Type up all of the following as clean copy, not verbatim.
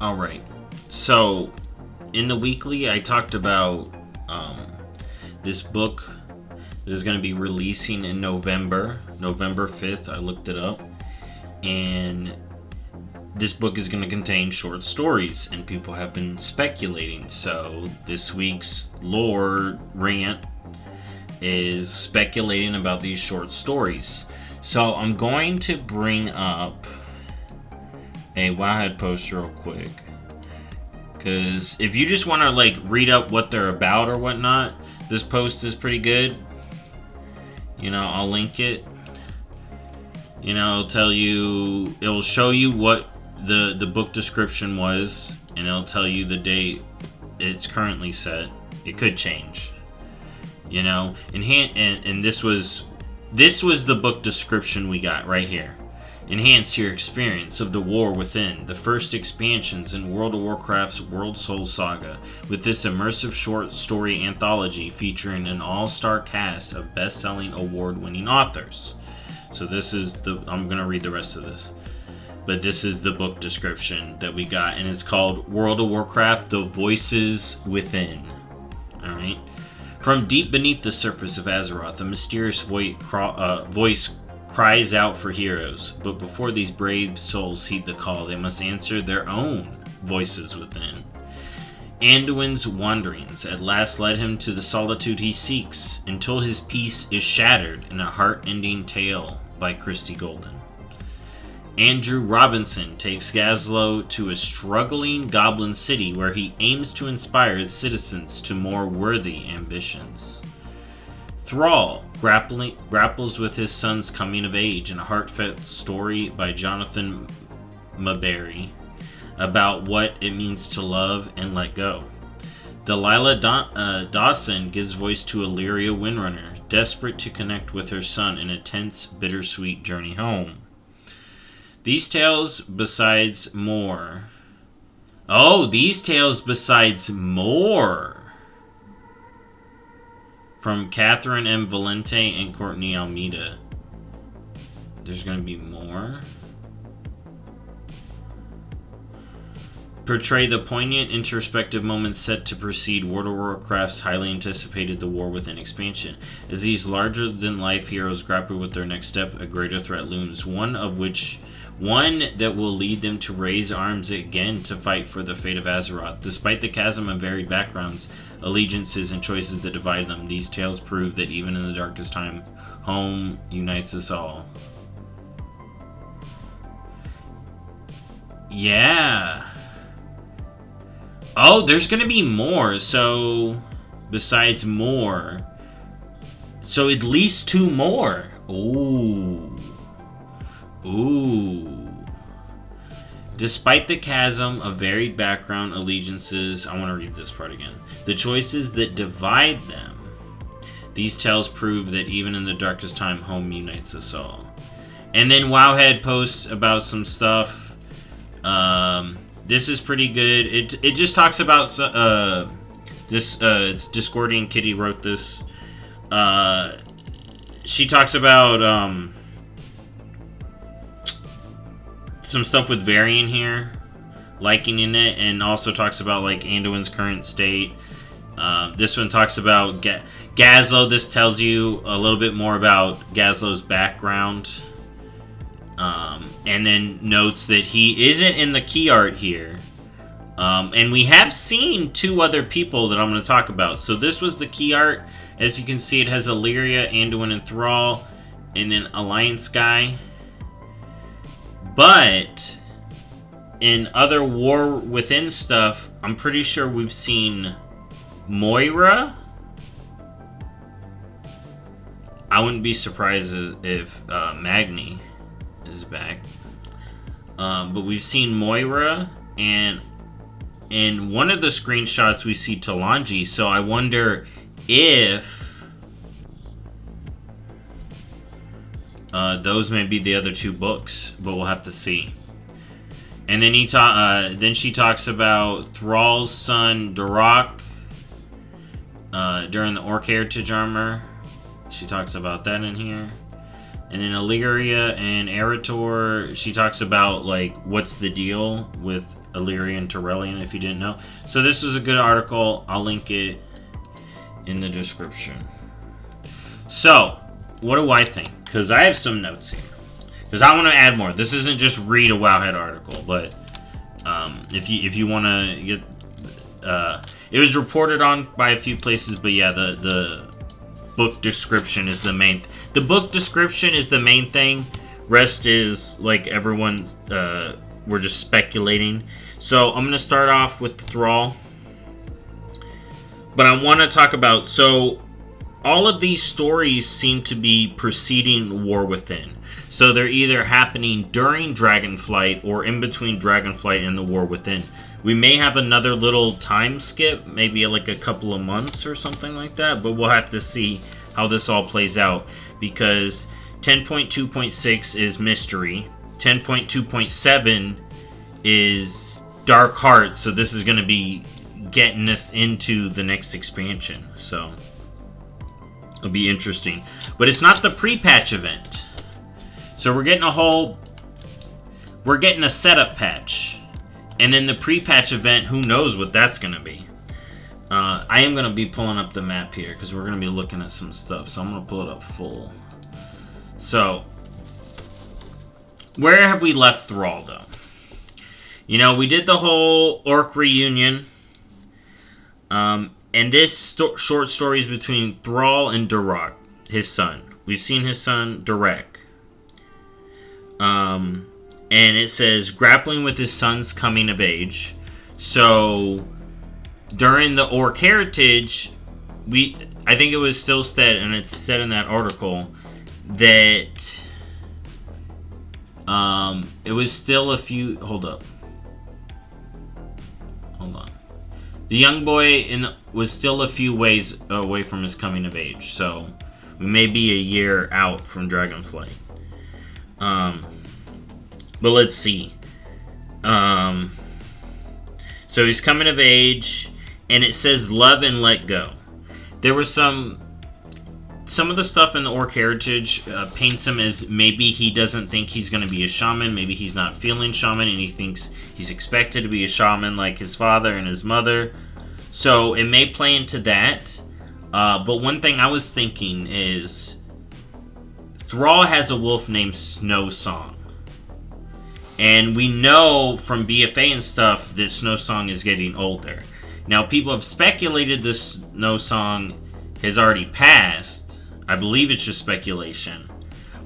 All right. So, in the weekly, I talked about this book that is going to be releasing in November 5th. I looked it up. And this book is going to contain short stories, and people have been speculating. So, this week's lore rant is speculating about these short stories. So, I'm going to bring up a Wowhead post real quick. Because if you just want to like read up what they're about or whatnot, this post is pretty good. I'll link it. It'll show you what the book description was, and it'll tell you the date it's currently set. It could change. And this was the book description we got right here. Enhance your experience of the war within, the first expansions in World of Warcraft's World Soul Saga, with this immersive short story anthology featuring an all-star cast of best-selling award-winning authors. So I'm going to read the rest of this. But this is the book description that we got, and it's called World of Warcraft: The Voices Within. Alright? From deep beneath the surface of Azeroth, a mysterious voice cries out for heroes, but before these brave souls heed the call, they must answer their own voices within. Anduin's wanderings at last led him to the solitude he seeks, until his peace is shattered in a heart-ending tale by Christy Golden. Andrew Robinson takes Gazlowe to a struggling goblin city where he aims to inspire its citizens to more worthy ambitions. Thrall grapples with his son's coming of age in a heartfelt story by Jonathan Maberry about what it means to love and let go. Delilah Dawson gives voice to Illyria Windrunner, desperate to connect with her son in a tense, bittersweet journey home. These tales besides more. From Catherine M. Valente and Courtney Almeida. There's going to be more. Portray the poignant, introspective moments set to precede World of Warcraft's highly anticipated The War Within expansion. As these larger-than-life heroes grapple with their next step, a greater threat looms, one that will lead them to raise arms again to fight for the fate of Azeroth. Despite the chasm of varied backgrounds, allegiances, and choices that divide them, these tales prove that even in the darkest time, home unites us all. Yeah. Oh, there's gonna be more, so... Besides more... So at least 2 more. Ooh. Despite the chasm of varied background allegiances... I want to read this part again. The choices that divide them. These tales prove that even in the darkest time, home unites us all. And then Wowhead posts about some stuff. This is pretty good. It just talks about this. It's Discordian Kitty wrote this. She talks about some stuff with Varian here, liking in it, and also talks about like Anduin's current state. This one talks about Gazlowe. This tells you a little bit more about Gazlowe's background. And then notes that he isn't in the key art here. And we have seen 2 other people that I'm going to talk about. So this was the key art. As you can see, it has Illyria, Anduin, and Thrall, and then Alliance guy. But in other War Within stuff, I'm pretty sure we've seen Moira. I wouldn't be surprised if Magni is back. But we've seen Moira, and in one of the screenshots we see Talanji, so I wonder if those may be the other 2 books, but we'll have to see. And then then she talks about Thrall's son Durak during the Orc Heritage Armor. She talks about that in here. And then Illyria and Erator, she talks about, like, what's the deal with Illyrian Turellian, if you didn't know. So this was a good article. I'll link it in the description. So, what do I think? Because I have some notes here. Because I want to add more. This isn't just read a Wowhead article, but if you want to get, it was reported on by a few places. But yeah, the book description is the main. The book description is the main thing. Rest is like everyone. We're just speculating. So I'm gonna start off with the Thrall. But I want to talk about all of these stories seem to be preceding War Within. So they're either happening during Dragonflight or in between Dragonflight and the War Within. We may have another little time skip, maybe like a couple of months or something like that, but we'll have to see how this all plays out, because 10.2.6 is mystery, 10.2.7 is Dark Hearts, so this is going to be getting us into the next expansion, so it'll be interesting. But it's not the pre-patch event. So we're getting a setup patch. And then the pre-patch event, who knows what that's going to be. I am going to be pulling up the map here, because we're going to be looking at some stuff. So I'm going to pull it up full. So, where have we left Thrall, though? You know, we did the whole Orc reunion. And this short story is between Thrall and Durak, his son. We've seen his son, Durak. And it says, grappling with his son's coming of age. So, during the Orc Heritage, I think it was still said, and it's said in that article, that it was still a few... Hold on. The young boy was still a few ways away from his coming of age, so we may be a year out from Dragonflight. But let's see. So he's coming of age, and it says love and let go. There was some of the stuff in the Orc Heritage paints him as maybe he doesn't think he's going to be a shaman. Maybe he's not feeling shaman, and he thinks he's expected to be a shaman like his father and his mother. So it may play into that. But one thing I was thinking is Thrall has a wolf named Snow Song. And we know from BFA and stuff that Snow Song is getting older. Now, people have speculated this Snow Song has already passed. I believe it's just speculation.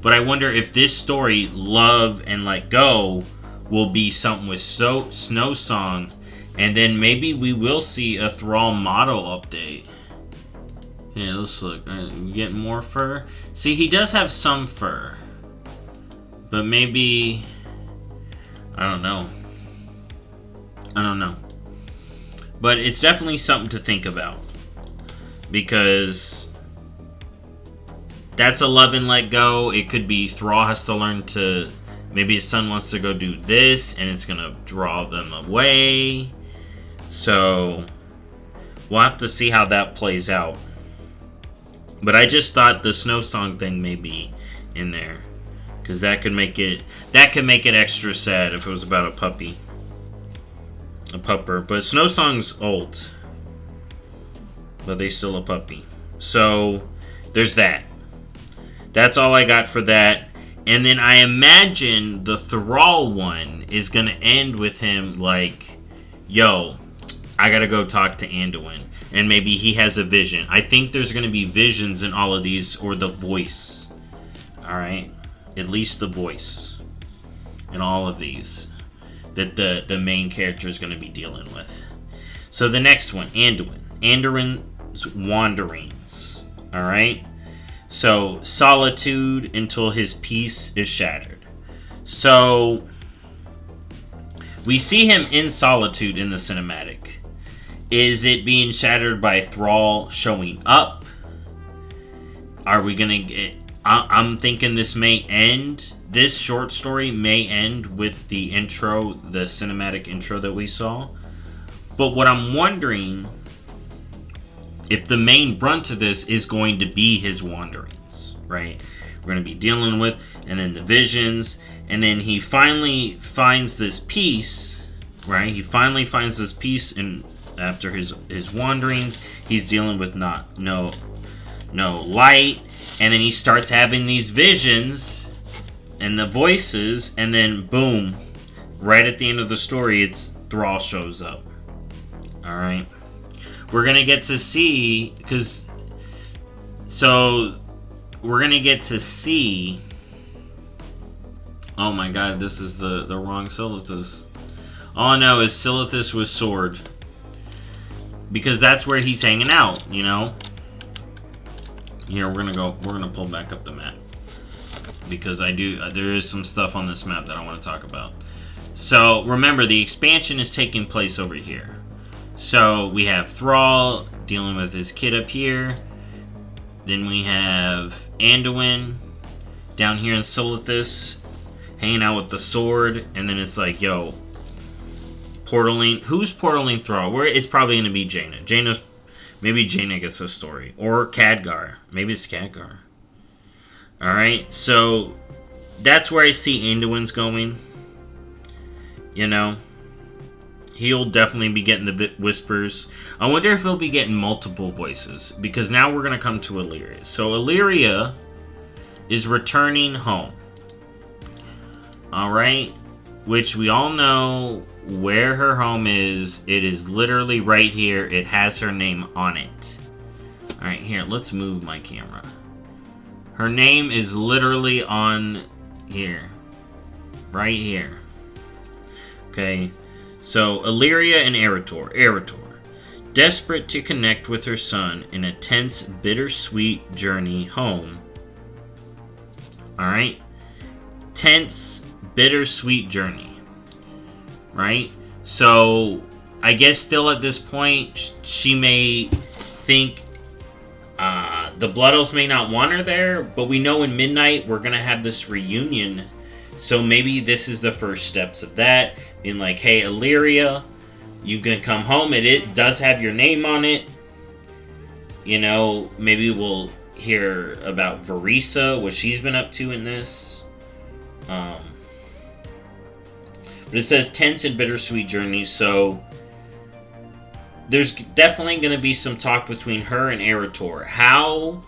But I wonder if this story, Love and Let Go, will be something with Snow Song. And then maybe we will see a Thrall model update. Yeah, let's look. We get more fur. See, he does have some fur. But maybe... I don't know. But it's definitely something to think about. Because that's a love and let go. It could be Thrall has to learn to... Maybe his son wants to go do this, and it's going to draw them away. So, we'll have to see how that plays out. But I just thought the Snow Song thing may be in there. Because that could make it extra sad if it was about a puppy. A pupper. But Snow Song's old. But they still a puppy. So, there's that. That's all I got for that. And then I imagine the Thrall one is going to end with him like, yo, I got to go talk to Anduin. And maybe he has a vision. I think there's going to be visions in all of these, or the voice. Alright? At least the voice in all of these that the main character is going to be dealing with. So the next one, Anduin. Anduin's wanderings. Alright? So, solitude until his peace is shattered. So, we see him in solitude in the cinematic. Is it being shattered by Thrall showing up? Are we going to get... I'm thinking this may end... This short story may end with the intro, the cinematic intro that we saw. But what I'm wondering... if the main brunt of this is going to be his wanderings, right? We're going to be dealing with, and then the visions, and then he finally finds this peace, right? He finally finds this peace, and after his wanderings, he's dealing with no light, and then he starts having these visions and the voices, and then boom, right at the end of the story, it's Thrall shows up. All right, we're gonna get to see we're gonna get to see. Oh my God, this is the wrong Silithus. All I know is Silithus with sword, because that's where he's hanging out. You know. Here we're gonna pull back up the map, because there is some stuff on this map that I want to talk about. So remember, the expansion is taking place over here. So we have Thrall dealing with his kid up here. Then we have Anduin down here in Silithus, hanging out with the sword. And then it's like, yo, portaling. Who's portaling Thrall? It's probably going to be Jaina. Maybe Jaina gets a story. Or Khadgar. Maybe it's Khadgar. Alright, so that's where I see Anduin's going. You know, he'll definitely be getting the whispers. I wonder if he'll be getting multiple voices, because now we're going to come to Illyria. So Illyria is returning home. Alright, which we all know where her home is. It is literally right here. It has her name on it. Alright, here, let's move my camera. Her name is literally on here. Right here. Okay, so Illyria and Eretor. Desperate to connect with her son in a tense, bittersweet journey home. Alright? Tense, bittersweet journey. Right? So, I guess still at this point, she may think the Blood Elves may not want her there, but we know in Midnight we're going to have this reunion. So maybe this is the first steps of that. Being like, hey, Illyria, you can come home. It does have your name on it. You know, maybe we'll hear about Verisa, what she's been up to in this. But it says tense and bittersweet journey, so there's definitely going to be some talk between her and Eretor. How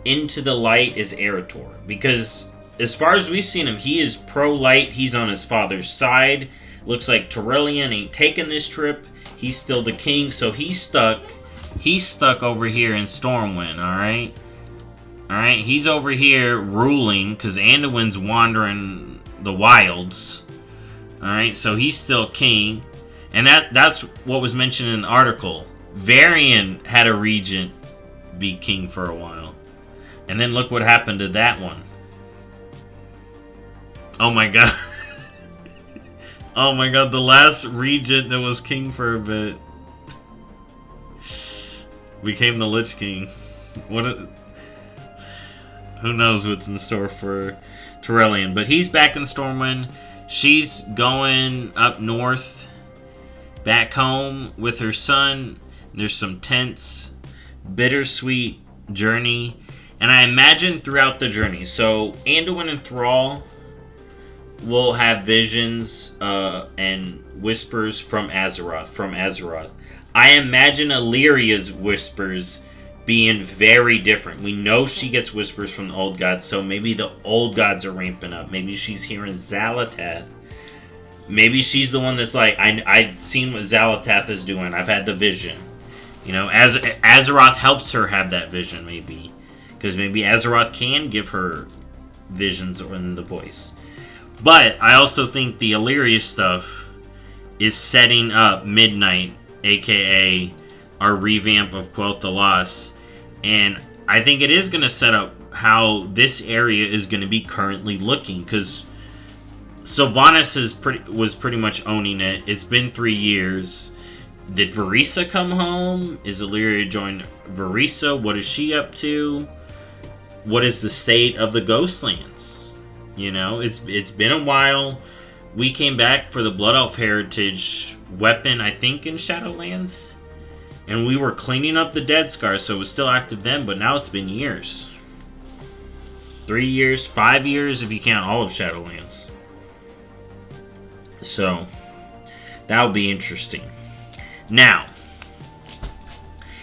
into the light is Eretor? Because as far as we've seen him, he is pro-light. He's on his father's side. Looks like Turellian ain't taking this trip. He's still the king, so he's stuck. He's stuck over here in Stormwind, alright? Alright, he's over here ruling, because Anduin's wandering the wilds. Alright, so he's still king. And that's what was mentioned in the article. Varian had a regent be king for a while. And then look what happened to that one. Oh my god. Oh my god, the last regent that was king for a bit became the Lich King. Who knows what's in store for Turellian. But he's back in Stormwind. She's going up north, back home with her son. There's some tense, bittersweet journey. And I imagine throughout the journey, so Anduin and Thrall will have visions and whispers from Azeroth. I imagine Illyria's whispers being very different. We know she gets whispers from the old gods, so maybe the old gods are ramping up. Maybe she's hearing Xal'atath. Maybe she's the one that's like, I've seen what Xal'atath is doing. I've had the vision. You know, Azeroth helps her have that vision, maybe. Because maybe Azeroth can give her visions in the voice. But I also think the Illyria stuff is setting up Midnight, aka our revamp of Quel'Thalas. And I think it is going to set up how this area is going to be currently looking. Because Sylvanas was pretty much owning it. It's been 3 years. Did Verisa come home? Is Illyria joined Verisa? What is she up to? What is the state of the Ghostlands? You know, it's been a while. We came back for the Blood Elf Heritage weapon, I think, in Shadowlands. And we were cleaning up the Dead Scars, so it was still active then, but now it's been years. 3 years, 5 years, if you count all of Shadowlands. So, That'll be interesting. Now,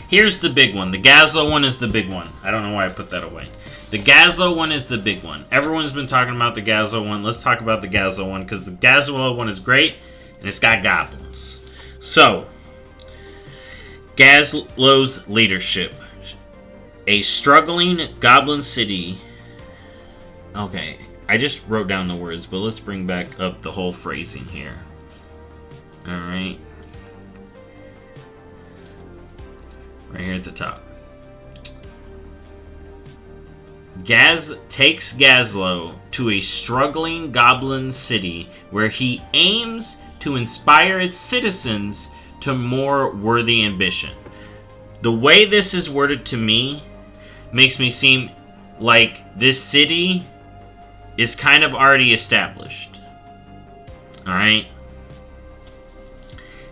here's the big one. The Gazlo one is the big one. I don't know why I put that away. The Gazlo one is the big one. Everyone's been talking about the Gazlo one. Let's talk about the Gazlo one, because the Gazlo one is great, and it's got goblins. So, Gazlo's leadership. A struggling goblin city. Okay, I just wrote down the words, but let's bring back up the whole phrasing here. Alright. Right here at the top. Gaz takes Gazlo to a struggling goblin city where he aims to inspire its citizens to more worthy ambition. The way this is worded to me makes me seem like this city is kind of already established. Alright?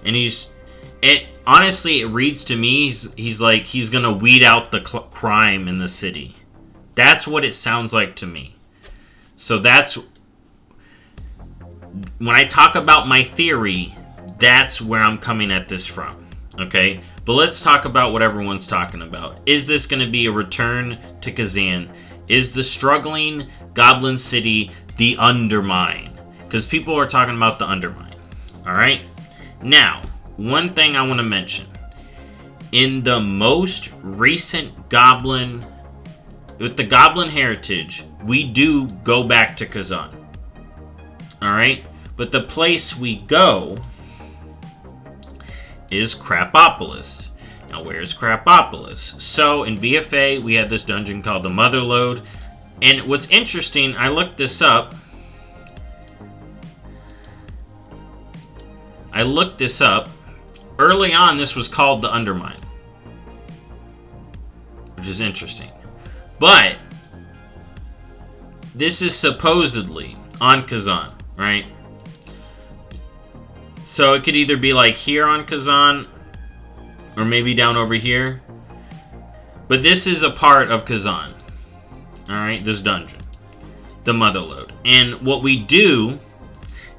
And honestly, it reads to me, he's like, he's gonna weed out the crime in the city. That's what it sounds like to me. So that's, when I talk about my theory, that's where I'm coming at this from. Okay? But let's talk about what everyone's talking about. Is this going to be a return to Kazan? Is the struggling goblin city the Undermine? Because people are talking about the Undermine. Alright? Now, one thing I want to mention. In the most recent Goblin, with the Goblin Heritage, we do go back to Kazan. Alright? But the place we go is Crapopolis. Now, where's Crapopolis? So, in BFA, we have this dungeon called the Motherlode. And what's interesting, I looked this up. Early on, this was called the Undermine, which is interesting. But this is supposedly on Kazan, right? So it could either be like here on Kazan, or maybe down over here. But this is a part of Kazan. Alright, this dungeon. The Motherlode. And what we do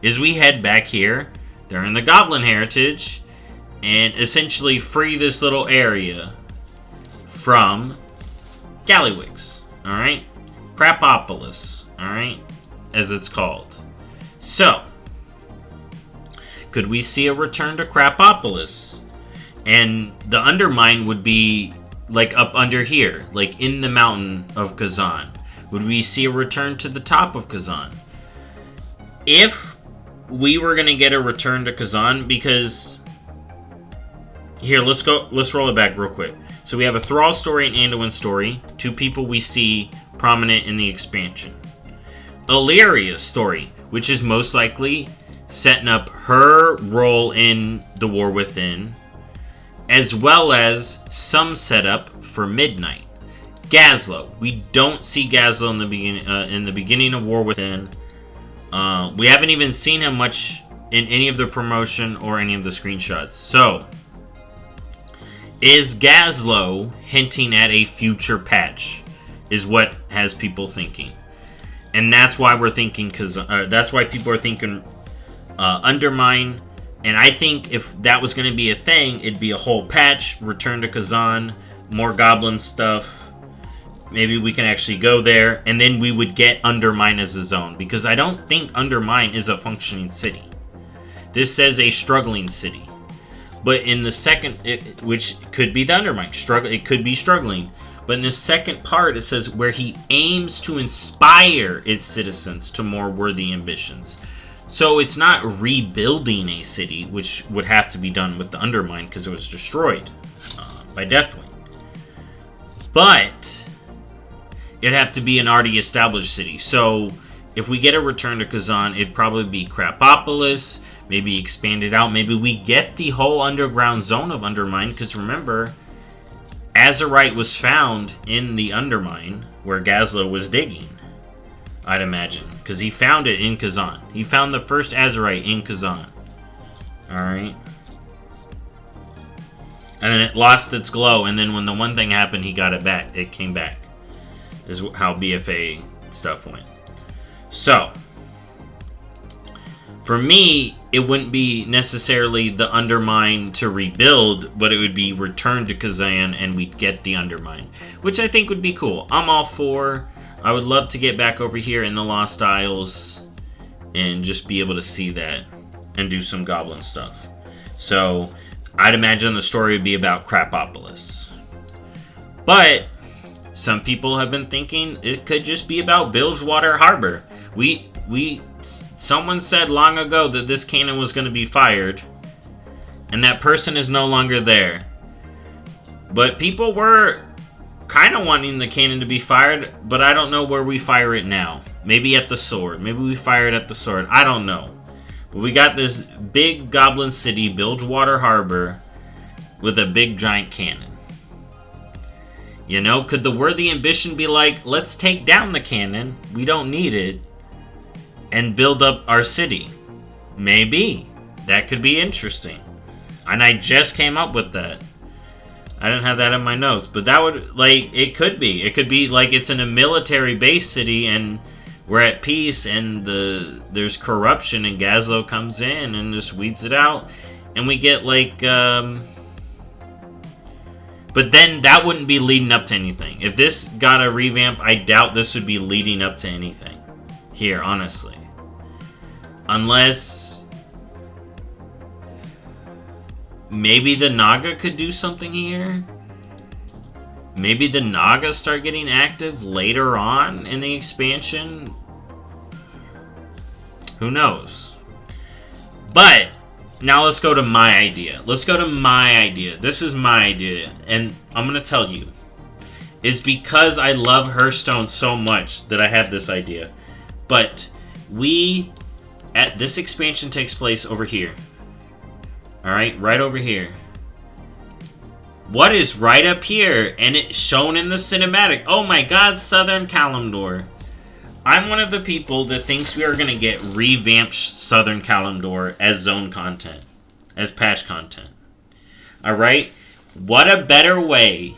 is we head back here during the Goblin Heritage and essentially free this little area from Gallywix. Alright? Crapopolis. Alright? As it's called. So, could we see a return to Crapopolis? And the Undermine would be like up under here, like in the mountain of Kazan. Would we see a return to the top of Kazan? If we were going to get a return to Kazan, because here, let's roll it back real quick. So we have a Thrall story and Anduin story, two people we see prominent in the expansion. Illyrio's story, which is most likely setting up her role in the War Within, as well as some setup for Midnight. Gazlo. We don't see Gazlo in the beginning of War Within. We haven't even seen him much in any of the promotion or any of the screenshots. So, is Gazlo hinting at a future patch? Is what has people thinking, and that's why we're thinking. That's why people are thinking Undermine. And I think if that was going to be a thing, it'd be a whole patch, return to Kazan, more goblin stuff. Maybe we can actually go there, and then we would get Undermine as a zone. Because I don't think Undermine is a functioning city. This says a struggling city. But in the second, which could be the Undermine, it could be struggling. But in the second part, it says where he aims to inspire its citizens to more worthy ambitions. So it's not rebuilding a city, which would have to be done with the Undermine because it was destroyed by Deathwing. But it'd have to be an already established city. So if we get a return to Kazan, it'd probably be Crapopolis, maybe expanded out. Maybe we get the whole underground zone of Undermine, because remember, Azurite was found in the Undermine where Gazlo was digging. I'd imagine, because he found it in Kazan. He found the first Azurite in Kazan. Alright. And then it lost its glow, and then when the one thing happened, he got it back. It came back. Is how BFA stuff went. So, for me, it wouldn't be necessarily the Undermine to rebuild, but it would be returned to Kazan and we'd get the Undermine, which I think would be cool. I'm all for. I would love to get back over here in the Lost Isles and just be able to see that and do some goblin stuff. So I'd imagine the story would be about Crapopolis. But some people have been thinking it could just be about Bilgewater Harbor. Someone said long ago that this cannon was going to be fired, and that person is no longer there. But people were kind of wanting the cannon to be fired, but I don't know where we fire it now. Maybe at the sword. Maybe we fire it at the sword. I don't know. But we got this big goblin city, Bilgewater Harbor, with a big giant cannon. You know, could the worthy ambition be like, let's take down the cannon, we don't need it, and build up our city? Maybe. That could be interesting. And I just came up with that. I didn't have that in my notes, but that would, like, it could be. It could be like it's in a military base city and we're at peace and there's corruption and Gazlo comes in and just weeds it out. And we get like, but then that wouldn't be leading up to anything. If this got a revamp, I doubt this would be leading up to anything here, honestly. Unless maybe the Naga could do something here. Maybe the Naga start getting active later on in the expansion. Who knows? But now let's go to my idea. Let's go to my idea. This is my idea. And I'm going to tell you. It's because I love Hearthstone so much that I have this idea. But this expansion takes place over here. Alright, right over here. What is right up here? And it's shown in the cinematic. Oh my god, Southern Kalimdor. I'm one of the people that thinks we are going to get revamped Southern Kalimdor as zone content. As patch content. Alright? What a better way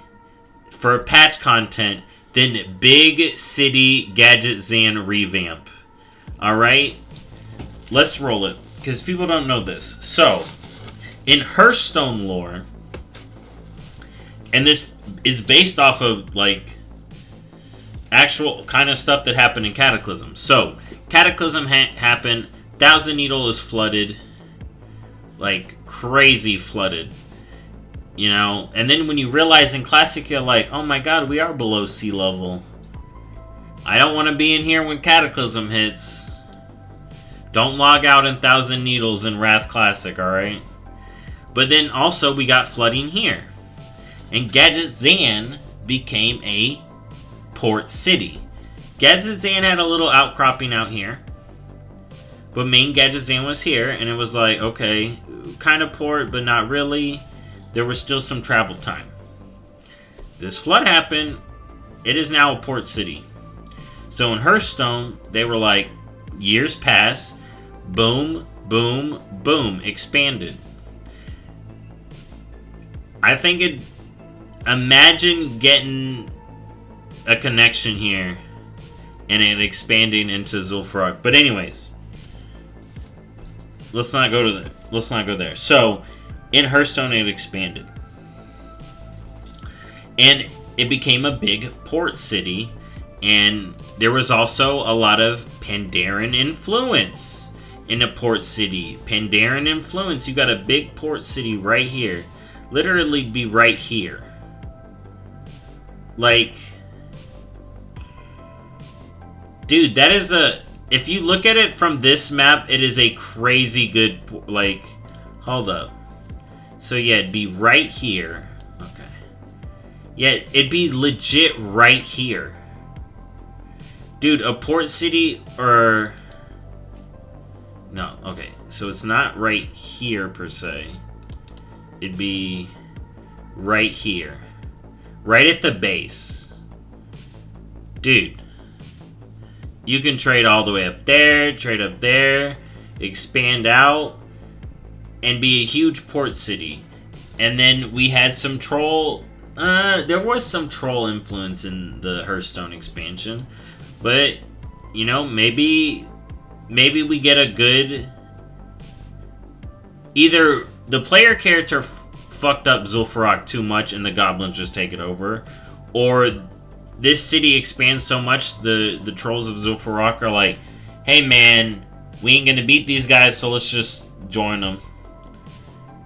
for patch content than Big City Gadget Zan revamp. Alright? Let's roll it. Because people don't know this. So, in Hearthstone lore, and this is based off of, like, actual kind of stuff that happened in Cataclysm. So, Cataclysm happened, Thousand Needle is flooded, like, crazy flooded. You know, and then when you realize in Classic, you're like, oh my god, we are below sea level. I don't want to be in here when Cataclysm hits. Don't log out in Thousand Needles in Wrath Classic, alright? But then also we got flooding here. And Gadget Zan became a port city. Gadget Zan had a little outcropping out here. But main Gadget Zan was here, and it was like, okay, kind of port, but not really. There was still some travel time. This flood happened. It is now a port city. So in Hearthstone, they were like, years pass, boom, boom, boom, expanded. I think imagine getting a connection here and it expanding into Zul'Farrak. But anyways, let's not go there. So in Hearthstone, it expanded. And it became a big port city. And there was also a lot of Pandaren influence in the port city. Pandaren influence. You got a big port city right here. Literally be right here. Like, dude, that is if you look at it from this map, it is a crazy good, like, hold up. So yeah, it'd be right here. Okay. Yeah, it'd be legit right here. Dude, a port city or... No, okay. So it's not right here per se. It'd be right here. Right at the base. Dude. You can trade all the way up there, trade up there, expand out, and be a huge port city. And then we had some troll... there was some troll influence in the Hearthstone expansion. But, you know, maybe we get a good either the player character fucked up Zul'Farrak too much and the goblins just take it over, or this city expands so much the trolls of Zul'Farrak are like, hey man, we ain't gonna beat these guys, so let's just join them.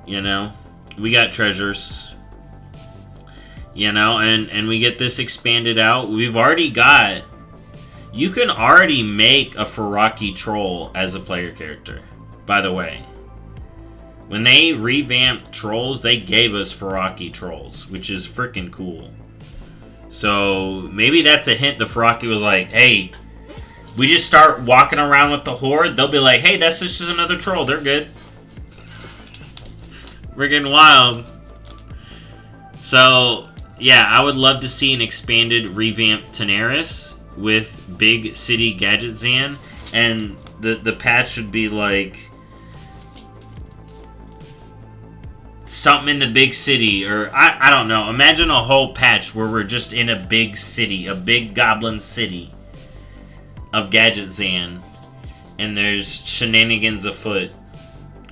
You know, we got treasures. You know, and we get this expanded out. We've already got... You can already make a Faraki troll as a player character, by the way. When they revamped trolls, they gave us Faraki trolls, which is freaking cool. So, maybe that's a hint. The Faraki was like, hey, we just start walking around with the horde, they'll be like, hey, that's just another troll. They're good. Friggin' wild. So... yeah, I would love to see an expanded, revamped Tanaris with Big City Gadget Zan, and the patch would be like something in the big city, or I don't know. Imagine a whole patch where we're just in a big city, a big goblin city of Gadget Zan, and there's shenanigans afoot,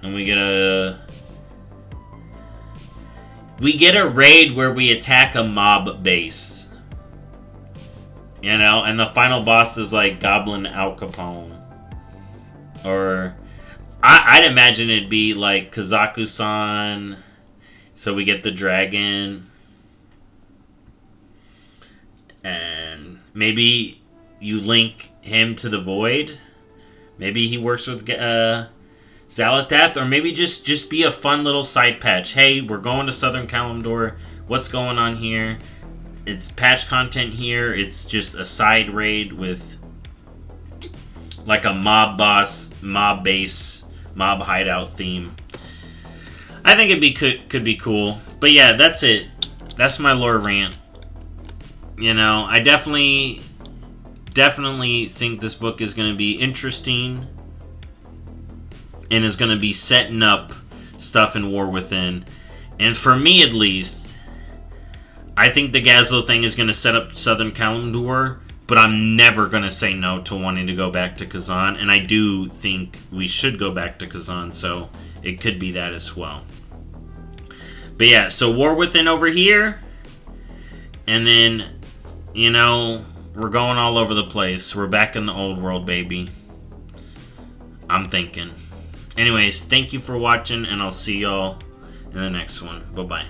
and we get a raid where we attack a mob base. You know, and the final boss is like Goblin Al Capone. Or, I'd imagine it'd be like Kazaku-san. So we get the dragon. And maybe you link him to the Void. Maybe he works with Xal'atath, or maybe just be a fun little side patch. Hey, we're going to Southern Kalimdor. What's going on here? It's patch content here. It's just a side raid with like a mob boss, mob base, mob hideout theme. I think could be cool. But yeah, that's it. That's my lore rant. You know, I definitely think this book is going to be interesting. And is going to be setting up stuff in War Within. And for me, at least, I think the Gazlo thing is going to set up Southern Kalimdor. But I'm never going to say no to wanting to go back to Kazan. And I do think we should go back to Kazan. So it could be that as well. But yeah, so War Within over here. And then, you know, we're going all over the place. We're back in the old world, baby. I'm thinking. Anyways, thank you for watching, and I'll see y'all in the next one. Bye-bye.